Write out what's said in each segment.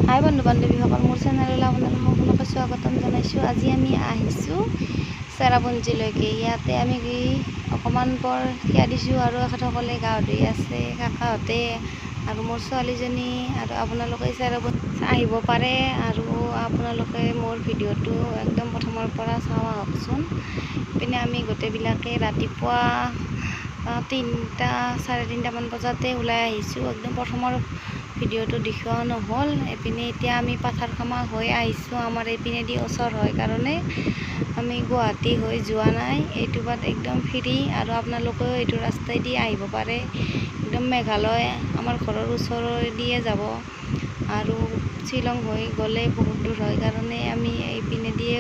হাই বন্ধু বান্ধৱীসকল, মোৰ চেনেললৈ আপোনালোকক সকলোকে স্বাগতম জনাইছোঁ। আজি আমি আহিছোঁ চেৰাপুঞ্জীলৈকে। ইয়াতে আমি অকণমান পৰ থিয়া দিছোঁ আৰু এখেতসকলে গা ধুই আছে, কাকাহঁতে আৰু মোৰ ছোৱালীজনী। আৰু আপোনালোকে চেৰাপুঞ্জী আহিব পাৰে আৰু আপোনালোকে মোৰ ভিডিঅ'টো একদম প্ৰথমৰ পৰা চাওঁ আহকচোন। পিনে আমি গোটেইবিলাকে ৰাতিপুৱা 3:30-3:30 বজাতে ওলাই আহিছোঁ। একদম প্ৰথমৰ ভিডিঅ'টো দেখুওৱা নহ'ল। এইপিনে এতিয়া আমি পাথাৰখামা হৈ আহিছোঁ। আমাৰ এইপিনেদি ওচৰ হয় কাৰণে আমি গুৱাহাটী হৈ যোৱা নাই। এইটো বাট একদম ফ্ৰী আৰু আপোনালোকেও এইটো ৰাস্তাইদি আহিব পাৰে। একদম মেঘালয় আমাৰ ঘৰৰ ওচৰেদিয়ে যাব আৰু শ্বিলং হৈ গ'লে বহুত দূৰ হয় কাৰণে আমি এইপিনেদিয়ে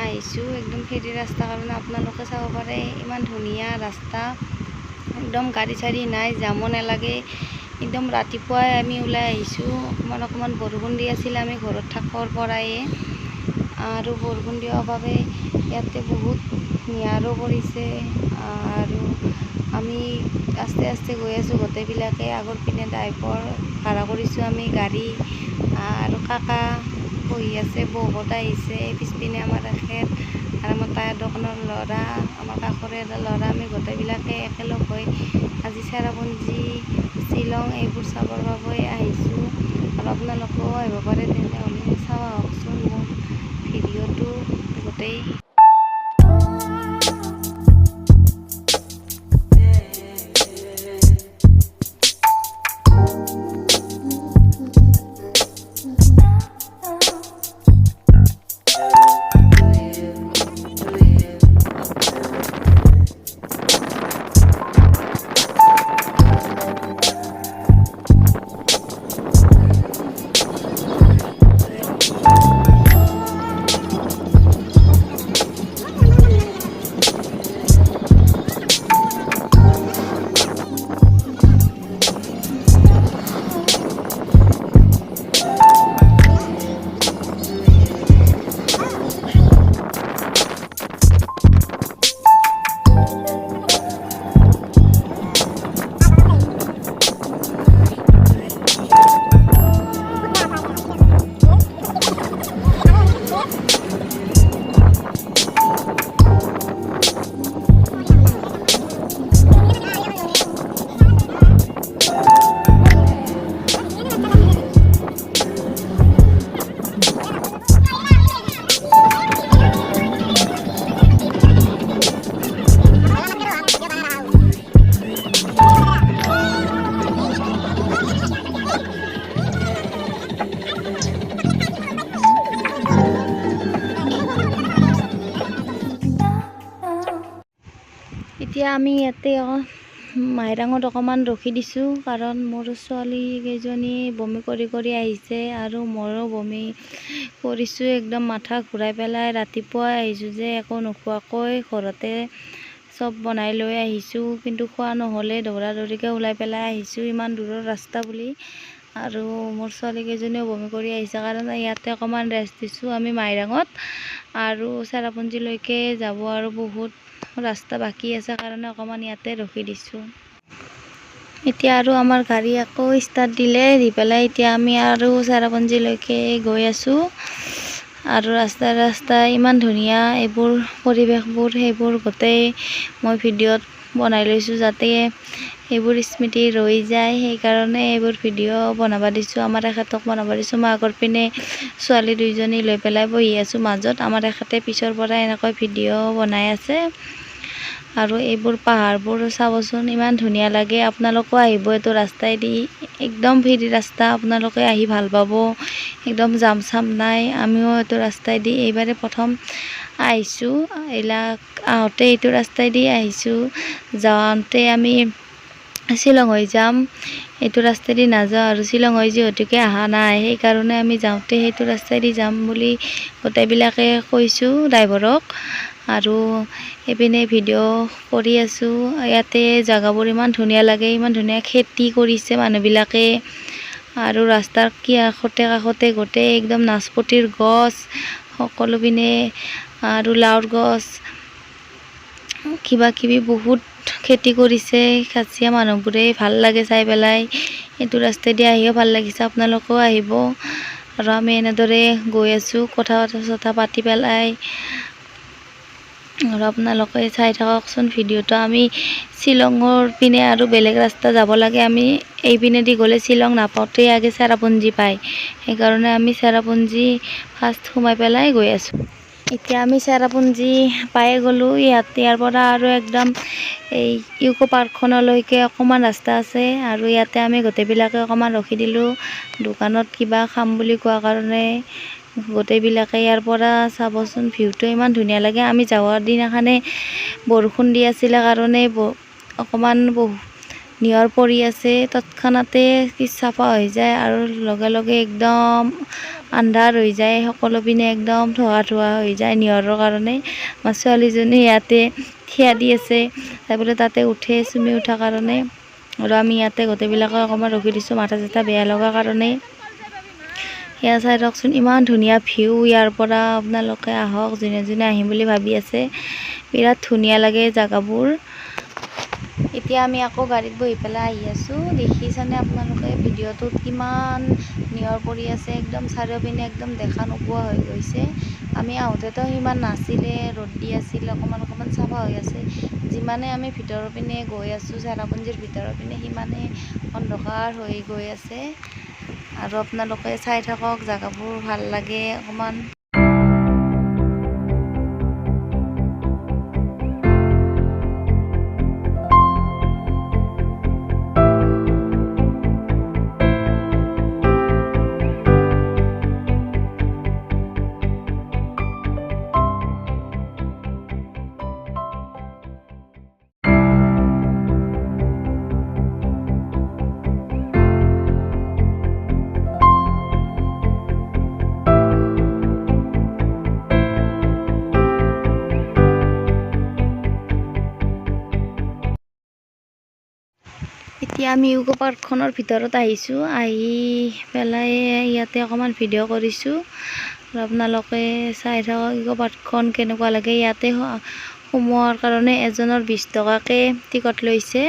আহিছোঁ। একদম ফ্ৰী ৰাস্তা কাৰণে আপোনালোকে চাব পাৰে। ইমান ধুনীয়া ৰাস্তা, একদম গাড়ী চাড়ী নাই, যামো নালাগে। একদম ৰাতিপুৱাই আমি ওলাই আহিছোঁ। অকণমান বৰষুণ দি আছিল আমি ঘৰত থাকাৰ পৰাই, আৰু বৰষুণ দিয়াৰ বাবে ইয়াতে বহুত নিয়াৰো পৰিছে। আৰু আমি আস্তে আস্তে গৈ আছোঁ গোটেইবিলাকে। আগৰ পিনে ড্ৰাইভৰ ভাড়া কৰিছোঁ আমি গাড়ী, আৰু কাকা বহি আছে, বৌহঁত আহিছে। পিছপিনে আমাৰ এখেত আৰু আমাৰ তাইৰ দোকানৰ ল'ৰা, আমাৰ কাষৰে এটা ল'ৰা। আমি গোটেইবিলাকে একেলগ হৈ আজি চেৰাপুঞ্জী, শ্বিলং এইবোৰ চাবৰ বাবে আহিছোঁ। আৰু আপোনালোকেও আহিব পাৰে। তেনেহ'লে চাওঁ আহকচোন মোৰ ভিডিঅ'টো গোটেই। এতিয়া আমি ইয়াতে মাইৰাঙত অকণমান ৰখি দিছোঁ, কাৰণ মোৰ ছোৱালী কেইজনী বমি কৰি কৰি আহিছে আৰু ময়ো বমি কৰিছোঁ। একদম মাথা ঘূৰাই পেলাই ৰাতিপুৱাই আহিছোঁ যে একো নোখোৱাকৈ ঘৰতে চব বনাই লৈ আহিছোঁ, কিন্তু খোৱা নহ'লে দৌৰা দৌৰিকৈ ওলাই পেলাই আহিছোঁ ইমান দূৰৰ ৰাস্তা বুলি। আৰু মোৰ ছোৱালী কেইজনীও বমি কৰি আহিছে কাৰণে ইয়াতে অকণমান ৰেষ্ট দিছোঁ আমি মাইৰাঙত। আৰু চেৰাপুঞ্জীলৈকে যাব আৰু বহুত ৰাস্তা বাকী আছে কাৰণে অকণমান ইয়াতে ৰখি দিছোঁ। এতিয়া আৰু আমাৰ গাড়ী আকৌ ষ্টাৰ্ট দি পেলাই এতিয়া আমি আৰু চেৰাপুঞ্জীলৈকে গৈ আছোঁ। আৰু ৰাস্তাই ইমান ধুনীয়া এইবোৰ পৰিৱেশবোৰ, সেইবোৰ গোটেই মই ভিডিঅ'ত বনাই লৈছোঁ যাতে সেইবোৰ স্মৃতি ৰৈ যায়। সেইকাৰণে এইবোৰ ভিডিঅ' বনাব দিছোঁ, আমাৰ এখেতক বনাব দিছোঁ। মই আগৰ পিনে ছোৱালী দুইজনী লৈ পেলাই বহি আছোঁ মাজত, আমাৰ এখেতে পিছৰ পৰা এনেকৈ ভিডিঅ' বনাই আছে। আৰু এইবোৰ পাহাৰবোৰ চাবচোন, ইমান ধুনীয়া লাগে। আপোনালোকেও আহিব এইটো ৰাস্তাইদি, একদম ফ্ৰী ৰাস্তা, আপোনালোকে আহি ভাল পাব। একদম জাম চাম নাই। আমিও এইটো ৰাস্তাইদি এইবাৰে প্ৰথম আহিছোঁ। এইবিলাক আহোঁতে এইটো ৰাস্তাইদি আহিছোঁ, যাওঁতে আমি শ্বিলং হৈ যাম। এইটো ৰাস্তাইদি নাযাওঁ আৰু শ্বিলং হৈ যিহেতুকে অহা নাই, সেইকাৰণে আমি যাওঁতে সেইটো ৰাস্তাইদি যাম বুলি গোটেইবিলাকে কৈছোঁ ড্ৰাইভাৰক। আৰু এইপিনে ভিডিঅ' কৰি আছোঁ। ইয়াতে জেগাবোৰ ইমান ধুনীয়া লাগে, ইমান ধুনীয়া খেতি কৰিছে মানুহবিলাকে। আৰু ৰাস্তাৰ কাষতে গোটেই একদম নাচপতিৰ গছ সকলো পিনে, আৰু লাওৰ গছ, কিবা কিবি বহুত খেতি কৰিছে খাচীয়া মানুহবোৰে। ভাল লাগে চাই পেলাই। এইটো ৰাস্তাইদি আহিও ভাল লাগিছে, আপোনালোকেও আহিব। আৰু আমি এনেদৰে গৈ আছোঁ কথা চথা পাতি পেলাই। আৰু আপোনালোকে চাই থাককচোন ভিডিঅ'টো। আমি শ্বিলঙৰ পিনে আৰু বেলেগ ৰাস্তা যাব লাগে, আমি এই পিনেদি গ'লে শ্বিলং নাপাওঁতেই আগে চেৰাপুঞ্জী পায়, সেইকাৰণে আমি চেৰাপুঞ্জী ফাৰ্ষ্ট সোমাই পেলাই গৈ আছোঁ। এতিয়া আমি চেৰাপুঞ্জী পায়ে গ'লোঁ। ইয়াৰ পৰা আৰু একদম এই ইউকো পাৰ্কখনলৈকে অকণমান ৰাস্তা আছে, আৰু ইয়াতে আমি গোটেইবিলাকে অকণমান ৰখি দিলোঁ দোকানত কিবা খাম বুলি কোৱা কাৰণে। গোটেইবিলাকে ইয়াৰ পৰা চাবচোন, ভিউটো ইমান ধুনীয়া লাগে। আমি যাৱাৰ দিনাখনে বৰষুণ দি আছিলে কাৰণে অকণমান নিয়ৰ পৰি আছে, তৎক্ষণাতে কি চাফা হৈ যায় আৰু লগে লগে একদম আন্ধাৰ হৈ যায়, সকলো পিনে একদম ধোঁৱা হৈ যায় নিয়ৰৰ কাৰণে। আমাৰ ছোৱালীজনী ইয়াতে থিয়া দি আছে, তাই বোলে তাতে উঠে চুমি উঠাৰ কাৰণে। আৰু আমি ইয়াতে গোটেইবিলাকে অকণমান ৰখি দিছোঁ মাথা চাথা বেয়া লগা কাৰণে। এয়া চাই লওকচোন, ইমান ধুনীয়া ভিউ ইয়াৰ পৰা। আপোনালোকে আহক, যোনে যোনে আহিম বুলি ভাবি আছে, বিৰাট ধুনীয়া লাগে জেগাবোৰ। এতিয়া আমি আকৌ গাড়ীত বহি পেলাই আহি আছোঁ। দেখিছেনে আপোনালোকে ভিডিঅ'টোত কিমান নিয়ৰ পৰি আছে, একদম চাৰিওপিনে একদম দেখা নোপোৱা হৈ গৈছে। আমি আহোঁতেতো সিমান নাছিলে, ৰ'দ দি আছিল, অকণমান চাফা হৈ আছে। যিমানে আমি ভিতৰৰ পিনে গৈ আছোঁ, চেৰাপুঞ্জীৰ ভিতৰৰ পিনে, সিমানে অন্ধকাৰ হৈ গৈ আছে। আৰু আপোনালোকে চাই থাকক, জেগাবোৰ ভাল লাগে অকণমান। এতিয়া আমি ইউকো পাৰ্কখনৰ ভিতৰত আহিছোঁ, আহি পেলাই ইয়াতে অকণমান ভিডিঅ' কৰিছোঁ। আৰু আপোনালোকে চাই থাকক ইউকো পাৰ্কখন কেনেকুৱা লাগে। ইয়াতে সোমোৱাৰ কাৰণে এজনৰ 20 টকাকৈ টিকট লৈছে,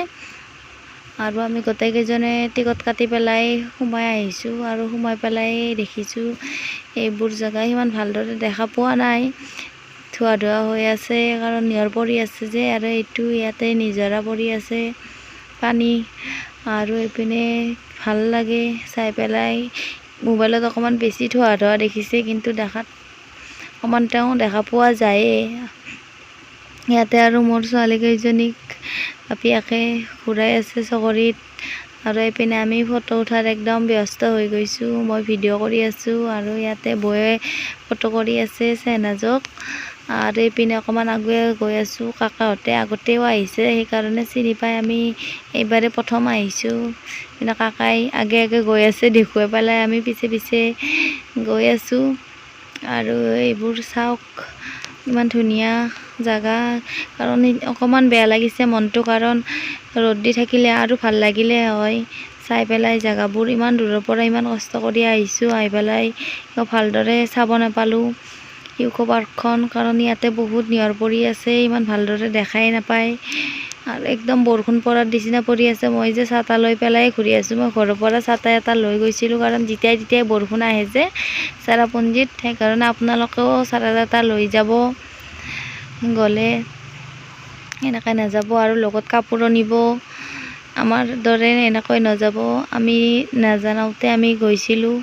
আৰু আমি গোটেইকেইজনে টিকট কাটি পেলাই সোমাই আহিছোঁ। আৰু সোমাই পেলাই দেখিছোঁ এইবোৰ জেগা সিমান ভালদৰে দেখা পোৱা নাই, ধোঁৱা হৈ আছে কাৰণ নিয়ৰ পৰি আছে যে। আৰু এইটো ইয়াতে নিজৰা পৰি আছে পানী, আৰু এইপিনে ভাল লাগে চাই পেলাই। মোবাইলত অকণমান বেছি ধোঁৱা দেখিছে, কিন্তু দেখাত অকণমান তেওঁ দেখা পোৱা যায়েই। ইয়াতে আৰু মোৰ ছোৱালীকেইজনীক বাপেকে ঘূৰাই আছে চকৰিত, আৰু এইপিনে আমি ফটো উঠাত একদম ব্যস্ত হৈ গৈছোঁ। মই ভিডিঅ' কৰি আছোঁ, আৰু ইয়াতে বৌয়ে ফটো কৰি আছে চেহনাজক। আৰু এইপিনে অকণমান আগুৱাই গৈ আছোঁ, কাকাহঁতে আগতেও আহিছে, সেইকাৰণে চিনি পাই আমি এইবাৰে প্ৰথম আহিছোঁ। কিন্তু কাকাই আগে আগে গৈ আছে, দেখুৱাই পেলাই আমি পিছে পিছে গৈ আছোঁ। আৰু এইবোৰ চাওক, ইমান ধুনীয়া জেগা। কাৰণ অকণমান বেয়া লাগিছে মনটো, কাৰণ ৰ'দ দি থাকিলে আৰু ভাল লাগিলে হয় চাই পেলাই জেগাবোৰ। ইমান দূৰৰ পৰা ইমান কষ্ট কৰি আহিছোঁ, আহি পেলাই ভালদৰে চাব নাপালোঁ ইউকো পাৰ্কখন, কাৰণ ইয়াতে বহুত নিয়ৰ পৰি আছে, ইমান ভালদৰে দেখাই নাপায়। আৰু একদম বৰষুণ পৰাৰ নিচিনা পৰি আছে। মই যে ছাতা লৈ পেলাই ঘূৰি আছোঁ, মই ঘৰৰ পৰা ছাতা এটা লৈ গৈছিলোঁ, কাৰণ যেতিয়াই বৰষুণ আহে যে চেৰাপুঞ্জীত, সেইকাৰণে আপোনালোকেও ছাতা এটা লৈ যাব, গ'লে এনেকৈ নাযাব। আৰু লগত কাপোৰো নিব, আমাৰ দৰে এনেকৈ নাযাব। আমি নাজানোতে আমি গৈছিলোঁ,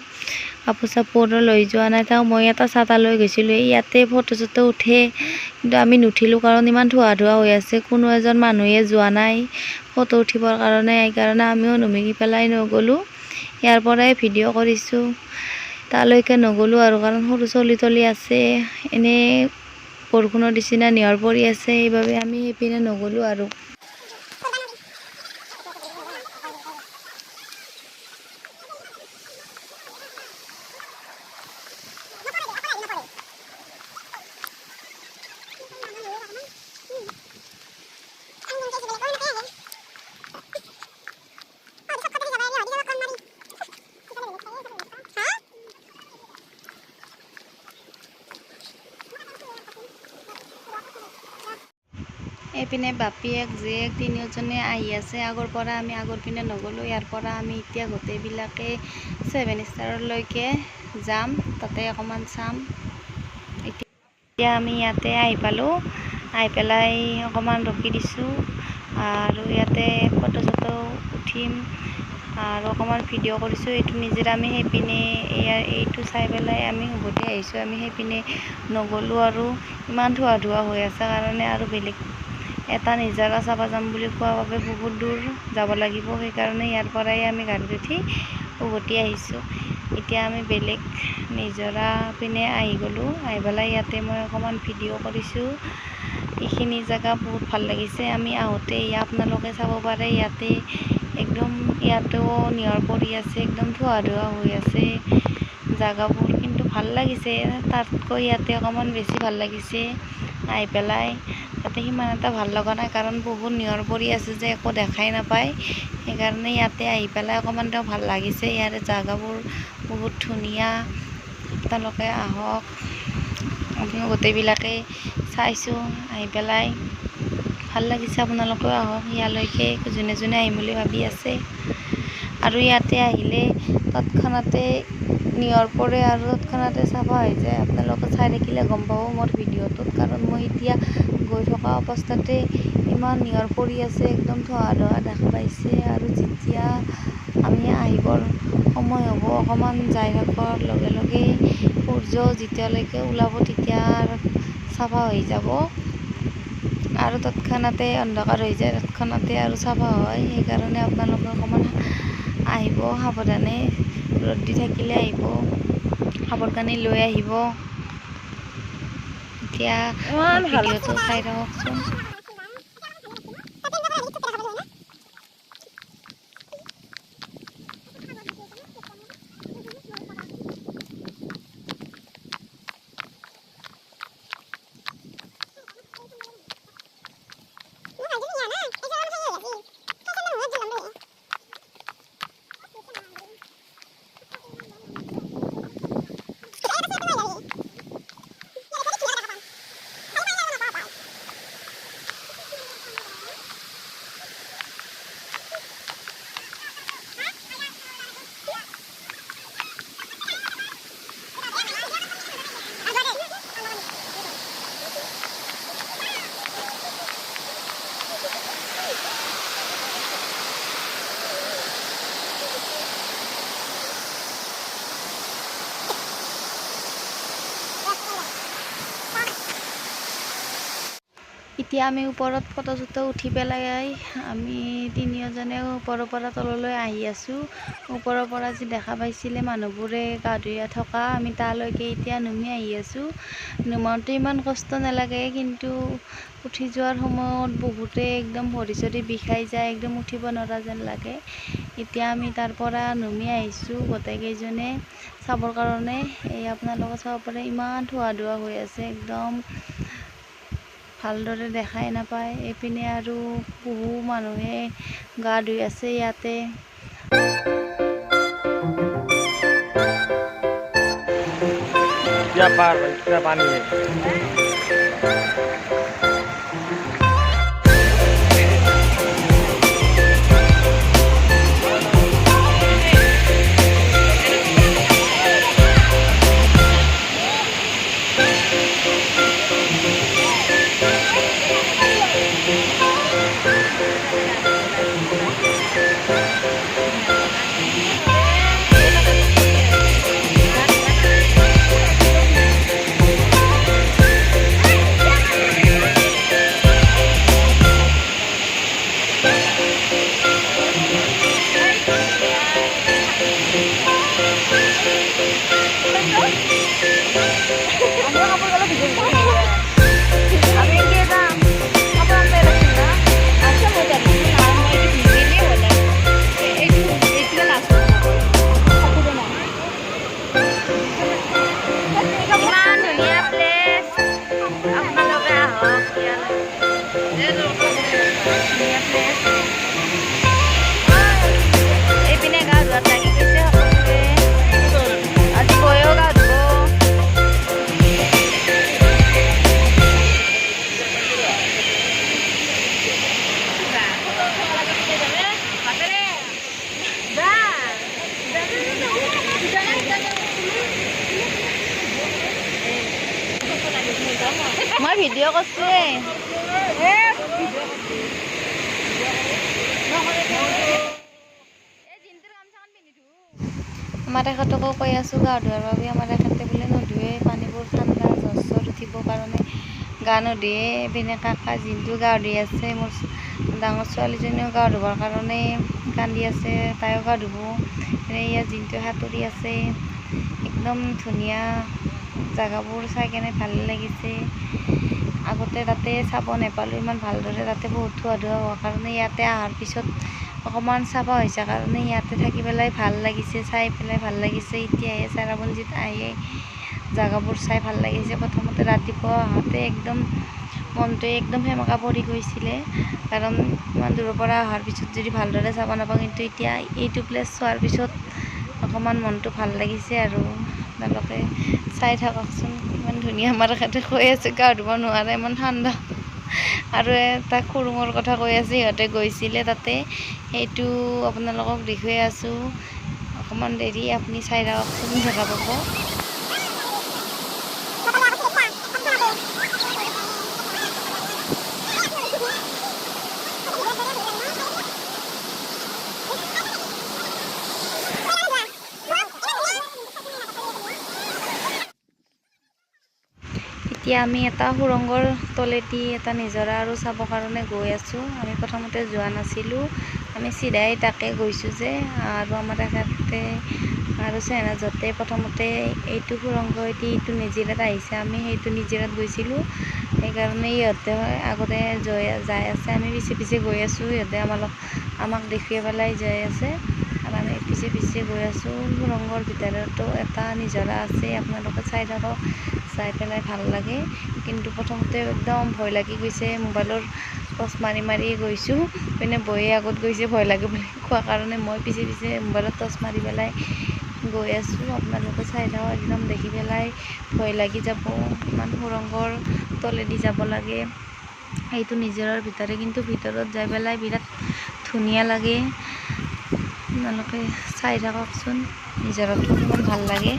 কাপোৰ চাপোৰো লৈ যোৱা নাই। মই এটা ছাতা লৈ গৈছিলোঁ, ইয়াতে ফটো চটো উঠে, কিন্তু আমি নুঠিলোঁ কাৰণ ইমান ধোঁৱা হৈ আছে। কোনো এজন মানুহে যোৱা নাই ফটো উঠিবৰ কাৰণে, সেইকাৰণে আমিও নুমিকি পেলাই নগ'লোঁ। ইয়াৰ পৰাই ভিডিঅ' কৰিছোঁ, তালৈকে নগ'লোঁ আৰু, কাৰণ সৰু চলি তলি আছে, এনেই বৰষুণৰ নিচিনা নিয়ৰ পৰি আছে, সেইবাবে আমি সেইপিনে নগ'লোঁ আৰু। এইপিনে বাপীয়েক জীয়েক তিনিওজনে আহি আছে আগৰ পৰা। আমি আগৰ পিনে নগ'লোঁ, ইয়াৰ পৰা আমি এতিয়া গোটেইবিলাকে 7 ষ্টাৰলৈকে যাম, তাতে অকণমান চাম। এতিয়া আমি ইয়াতে আহি পালোঁ, আহি পেলাই অকণমান ৰখি দিছোঁ আৰু ইয়াতে ফটো চটো উঠিম আৰু অকণমান ভিডিঅ' কৰিছোঁ। এইটো নিজেৰা আমি সেইপিনে এইটো চাই পেলাই আমি উভতি আহিছোঁ। আমি সেইপিনে নগ'লোঁ আৰু ইমান ধোৱা ধোৱা হৈ আছে কাৰণে আৰু বেলেগ এটা নিজৰা চাব যাম বুলি কোৱা বাবে বহুত দূৰ যাব লাগিব, সেইকাৰণে ইয়াৰ পৰাই আমি গাড়ীত উঠি উভতি আহিছোঁ। এতিয়া আমি বেলেগ নিজৰা পিনে আহি গ'লোঁ, আহি পেলাই ইয়াতে মই অকণমান ভিডিঅ' কৰিছোঁ। এইখিনি জেগা বহুত ভাল লাগিছে। আমি আহোঁতে আপোনালোকে চাব পাৰে ইয়াতে একদম ইয়াতেও নিয়ৰ পৰি আছে, একদম ধোৱা ধোৱা হৈ আছে জেগাবোৰ, কিন্তু ভাল লাগিছে। তাতকৈ ইয়াতে অকণমান বেছি ভাল লাগিছে আহি পেলাই। তাতে সিমান এটা ভাল লগা নাই কাৰণ বহুত নিয়ৰ পৰি আছে যে একো দেখাই নাপায়, সেইকাৰণে ইয়াতে আহি পেলাই অকণমান তেওঁ ভাল লাগিছে। ইয়াৰ জেগাবোৰ বহুত ধুনীয়া, আপোনালোকে আহক। আমি গোটেইবিলাকে চাইছোঁ আহি পেলাই ভাল লাগিছে, আপোনালোকেও আহক ইয়ালৈকে যোনে যোনে আহিম বুলি ভাবি আছে। আৰু ইয়াতে আহিলে তৎক্ষণাতে নিয়ৰ পৰে আৰু তৎক্ষণাতে চাফা হৈ যায়। আপোনালোকে চাই থাকিলে গম পাব মোৰ ভিডিঅ'টোত, কাৰণ মই এতিয়া গৈ থকা অৱস্থাতে ইমান নিয়ৰ পৰি আছে, একদম ধোৱা ধোৱা দেখা পাইছে। আৰু যেতিয়া আমি আহিবৰ সময় হ'ব, অকণমান যাই থকাৰ লগে লগে সূৰ্য যেতিয়ালৈকে ওলাব তেতিয়া চাফা হৈ যাব আৰু তৎক্ষণাতে অন্ধকাৰ হৈ যায়, তৎক্ষণাতে আৰু চাফা হয়। সেইকাৰণে আপোনালোকে অকণমান আহিব সাৱধানে, ৰ'দ দি থাকিলে আহিব সাৱধানে লৈ আহিব। এতিয়া ভিডিঅ'টো চাই থাককচোন। এতিয়া আমি ওপৰত ফটো চটো উঠি পেলাই আমি তিনিওজনে ওপৰৰ পৰা তললৈ আহি আছোঁ। ওপৰৰ পৰা যি দেখা পাইছিলে মানুহবোৰে গা ধুই থকা, আমি তালৈকে এতিয়া নামি আহি আছোঁ। নামোতে ইমান কষ্ট নালাগে, কিন্তু উঠি যোৱাৰ সময়ত বহুতে একদম ভৰি চৰি বিষাই যায়, একদম উঠিব নোৱাৰা যেন লাগে। এতিয়া আমি তাৰ পৰা নামি আহিছোঁ গোটেইকেইজনে চাবৰ কাৰণে। এই আপোনালোকে চাব পাৰে ইমান ধোৱা ধোৱা হৈ আছে, একদম ভালদৰে দেখাই নাপায়। এইপিনে আৰু বহু মানুহে গা ধুই আছে ইয়াতে। পানী ভিডিঅ' কৰছে আমাৰ এখেতকো কৈ আছোঁ গা ধোৱাৰ বাবে। আমাৰ এখেতে বোলে নধুৱে, পানীবোৰ ঠাণ্ডা, জ্বৰ চৰ উঠিবৰ কাৰণে গা নুধুৱে। পিনে কাকা জিন্তু গা ধুই আছে, মোৰ ডাঙৰ ছোৱালীজনীও গা ধুবৰ কাৰণে কান্দি আছে, তাইও গা ধুব। ইয়াত জিন্তু সাঁতুৰি আছে। একদম ধুনীয়া জেগাবোৰ চাই কেনে ভাল লাগিছে। আগতে তাতে চাব নাপালোঁ ইমান ভালদৰে, তাতে বহুত ধোৱা ধোৱা হোৱাৰ কাৰণে ইয়াতে অহাৰ পিছত অকণমান চাফা হৈছে কাৰণে ইয়াতে থাকি পেলাই ভাল লাগিছে, চাই পেলাই ভাল লাগিছে। এতিয়াহে চেৰাপুঞ্জীত আহি জেগাবোৰ চাই ভাল লাগিছে। প্ৰথমতে ৰাতিপুৱা আহোঁতে একদম মনটোৱে একদম সেমেকা পৰি গৈছিলে, কাৰণ ইমান দূৰৰ পৰা অহাৰ পিছত যদি ভালদৰে চাব নাপাওঁ। কিন্তু এতিয়া এইটো প্লেচ চোৱাৰ পিছত অকণমান মনটো ভাল লাগিছে আৰু। আপোনালোকে চাই থাককচোন ইমান ধুনীয়া। আমাৰ এখেতে কৈ আছে গা ধুব নোৱাৰে, ইমান ঠাণ্ডা। আৰু এটা খুৰুঙৰ কথা কৈ আছে, সিহঁতে গৈছিলে তাতে, সেইটো আপোনালোকক দেখুৱাই আছোঁ। অকণমান দেৰি আপুনি চাই থাককচোন, দেখা পাব। এতিয়া আমি এটা সুৰংগৰ তলেদি এটা নিজৰা আৰু চাবৰ কাৰণে গৈ আছোঁ। আমি প্ৰথমতে যোৱা নাছিলোঁ, আমি চিধাই তাকে গৈছোঁ যে। আৰু আমাৰ এখেতে আৰু চেনাজতে প্ৰথমতে এইটো সুৰংগেদি এইটো নিজৰাত আহিছে, আমি সেইটো নিজৰাত গৈছিলোঁ। সেইকাৰণে ইহঁতে আগতে যাই আছে, আমি পিছে পিছে গৈ আছোঁ। ইহঁতে আমাক দেখুৱাই পেলাই যাই আছে আৰু আমি পিছে পিছে গৈ আছোঁ। সুৰংগৰ ভিতৰতো এটা নিজৰা আছে, আপোনালোকে চাই থাকক, চাই পেলাই ভাল লাগে। কিন্তু প্ৰথমতে একদম ভয় লাগি গৈছে, মোবাইলৰ টৰ্চ মাৰি মাৰি গৈছোঁ। পিনে বয়ে আগত গৈছে ভয় লাগে বুলি কোৱাৰ কাৰণে মই পিছে পিছে মোবাইলত টৰ্চ মাৰি পেলাই গৈ আছোঁ। আপোনালোকে চাই থাকক, একদম দেখি পেলাই ভয় লাগি যাব। ইমান সুৰংগৰ তলেদি যাব লাগে, এইটো নিজৰাৰ ভিতৰে, কিন্তু ভিতৰত যাই পেলাই বিৰাট ধুনীয়া লাগে। আপোনালোকে চাই থাককচোন, নিজৰাটো কিমান ভাল লাগে।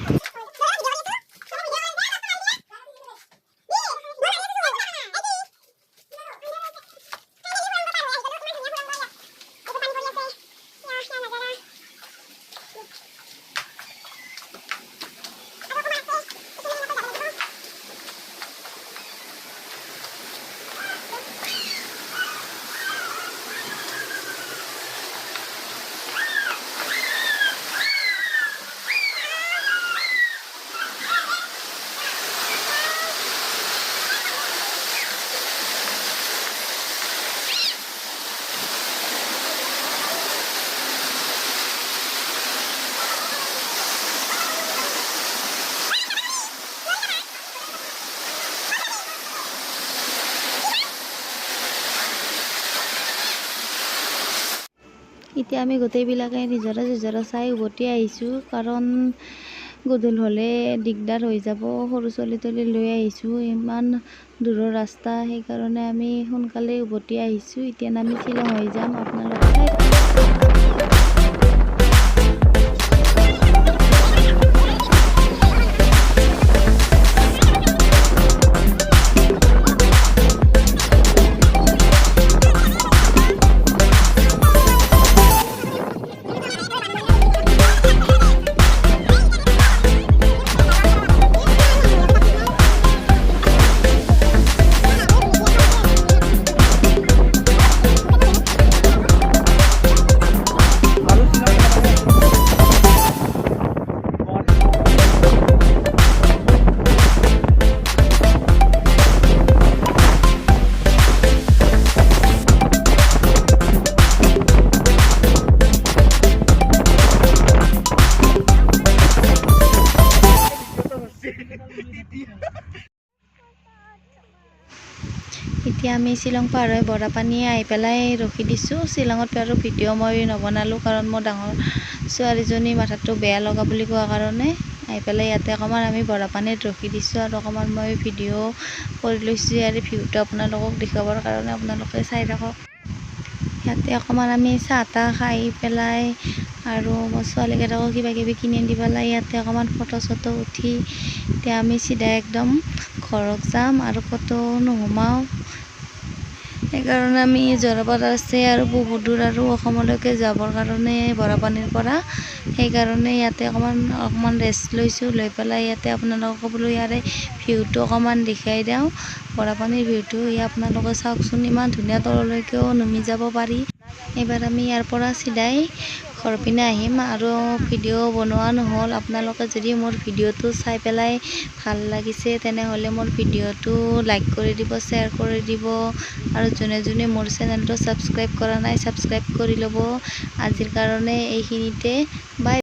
এতিয়া আমি গোটেইবিলাকে নিজৰা চিজৰা চাই উভতি আহিছোঁ, কাৰণ গধূল হ'লে দিগদাৰ হৈ যাব। সৰু ছোৱালী তলী লৈ আহিছোঁ, ইমান দূৰৰ ৰাস্তা, সেইকাৰণে আমি সোনকালে উভতি আহিছোঁ। এতিয়া আমি শ্বিলং হৈ যাম, আপোনালোকে চাই এতিয়া আমি শ্বিলং পাৰ হৈ বৰাপানী আহি পেলাই ৰখি দিছোঁ। শ্বিলঙত আৰু ভিডিঅ' মই নবনালোঁ, কাৰণ মোৰ ডাঙৰ ছোৱালীজনী মাথাটো বেয়া লগা বুলি কোৱা কাৰণে আহি পেলাই ইয়াতে অকণমান আমি বৰাপানীত ৰখি দিছোঁ। আৰু অকণমান মই ভিডিঅ' কৰি লৈছোঁ ইয়াৰে ভিউটো আপোনালোকক দেখুৱাবৰ কাৰণে, আপোনালোকে চাই থাকক। ইয়াতে অকণমান আমি চাহ তাহ খাই পেলাই আৰু মোৰ ছোৱালীকেইটাকো কিবা কিবি কিনি দি পেলাই ইয়াতে অকণমান ফটো চটো উঠি এতিয়া আমি চিধা একদম ঘৰত যাম আৰু ক'তো নোসোমাওঁ। সেইকাৰণে আমি জৰাবাদ আছে আৰু বহুত দূৰ আৰু অসমলৈকে যাবৰ কাৰণে বৰাপানীৰ পৰা, সেইকাৰণে ইয়াতে অকণমান ৰেষ্ট লৈছোঁ। লৈ পেলাই ইয়াতে আপোনালোকক বোলো ইয়াৰে ভিউটো অকণমান দেখাই দিওঁ, বৰাপানীৰ ভিউটো। আপোনালোকে চাওকচোন, ইমান ধুনীয়া, তললৈকেও নামি যাব পাৰি। এইবাৰ আমি ইয়াৰ পৰা চিধাই ঘৰ পিনে আহিম আৰু ভিডিঅ' বনোৱা নহ'ল। আপোনালোকে যদি মোৰ ভিডিঅ'টো চাই পেলাই ভাল লাগিছে তেনেহ'লে মোৰ ভিডিঅ'টো লাইক কৰি দিব, শ্বেয়াৰ কৰি দিব আৰু যোনে যোনে মোৰ চেনেলটো ছাবস্ক্ৰাইব কৰা নাই ছাবস্ক্ৰাইব কৰি ল'ব। আজিৰ কাৰণে এইখিনিতে বাই।